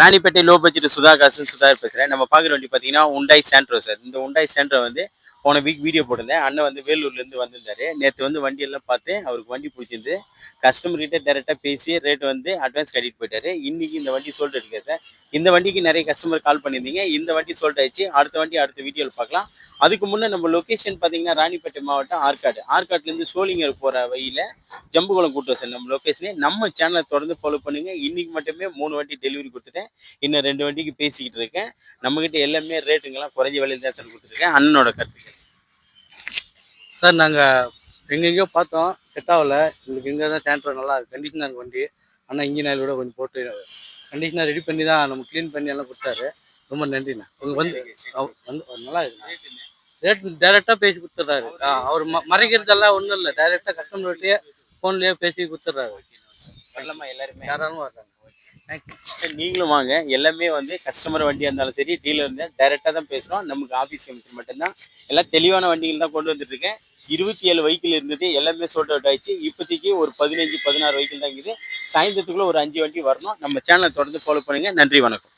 Ranipet low budget Sudhakar பேசுகிறேன். நம்ம பார்க்குற வண்டி பார்த்தீங்கன்னா உண்டாய் சாண்ட்ரோ சார். இந்த உண்டாய் சாண்ட்ரோ வந்து போன வீக் வீடியோ போட்டிருந்தேன். அண்ணன் வந்து வேலூர்லேருந்து வந்திருந்தாரு. நேற்று வந்து வண்டியெல்லாம் பார்த்து அவருக்கு வண்டி பிடிச்சிருந்து கஸ்டமர்கிட்ட டேரெக்டாக பேசி ரேட் வந்து அட்வான்ஸ் கட்டிட்டு போயிட்டாரு. இன்னைக்கு இந்த வண்டி சோல்டு இருக்கு சார். இந்த வண்டிக்கு நிறைய கஸ்டமர் கால் பண்ணியிருந்தீங்க. இந்த வண்டி சோல்ட் ஆயிடுச்சு. அடுத்த வண்டி அடுத்த வீடியோவில் பார்க்கலாம். அதுக்கு முன்னே நம்ம லொக்கேஷன் பார்த்தீங்கன்னா ராணிப்பேட்டை மாவட்டம் ஆற்காட்லேருந்து சோளிங்கர் போகிற வழியில் ஜம்புகுளம் கூட்டம் சார் நம்ம லொக்கேஷனே. நம்ம சேனலை தொடர்ந்து ஃபாலோ பண்ணுங்க. இன்னைக்கு மட்டுமே 3 வண்டி டெலிவரி கொடுத்துட்டேன். இன்னும் 2 வண்டிக்கு பேசிக்கிட்டு இருக்கேன். நம்மகிட்ட எல்லாமே ரேட்டுங்கெல்லாம் குறைஞ்ச விலையில் தான் சார் கொடுத்துருக்கேன். அண்ணனோட கருத்துக்கள் சார். நாங்கள் எங்கெங்கேயோ பார்த்தோம், செட் ஆகல. எங்களுக்கு இங்கே தான் சாண்ட்ரோ நல்லா இருக்குது. கண்டிஷனர் வண்டி ஆனால் இன்ஜின் ஆயில் கூட கொஞ்சம் போட்டு கண்டிஷனர் ரெடி பண்ணி தான் நம்ம க்ளீன் பண்ணி எல்லாம் கொடுத்தாரு. ரொம்ப நன்றிண்ணா. உங்களுக்கு வந்து நல்லா இருக்கு. ரேட் டைரெக்டாக பேசி கொடுத்துட்றாரு. அவர் மறைக்கிறதெல்லாம் ஒன்றும் இல்லை. டைரெக்டாக கஸ்டமர்கிட்டயே ஃபோன்லேயே பேசி கொடுத்துட்றாரு. எல்லாருமே யாராலும் வர்றாங்க. தேங்க்யூ. நீங்களும் வாங்க. எல்லாமே வந்து கஸ்டமர் வண்டியாக இருந்தாலும் சரி, டீலர் இருந்தால் டைரெக்டாக தான் பேசுகிறோம். நமக்கு ஆஃபீஸ் கமிஷன் மட்டும்தான். எல்லாம் தெளிவான வண்டிகள் தான் கொண்டு வந்துட்டுருக்கேன். 27 வெஹிக்கிள் இருந்தது, எல்லாமே சோல்ட் அவுட் ஆயிடுச்சு. இப்போதைக்கு ஒரு 15-16 வெஹிக்கிள் தான் இருக்குது. சாயந்தரத்துக்குள்ளே ஒரு 5 வண்டி வரணும். நம்ம சேனலை தொடர்ந்து ஃபாலோ பண்ணுங்கள். நன்றி, வணக்கம்.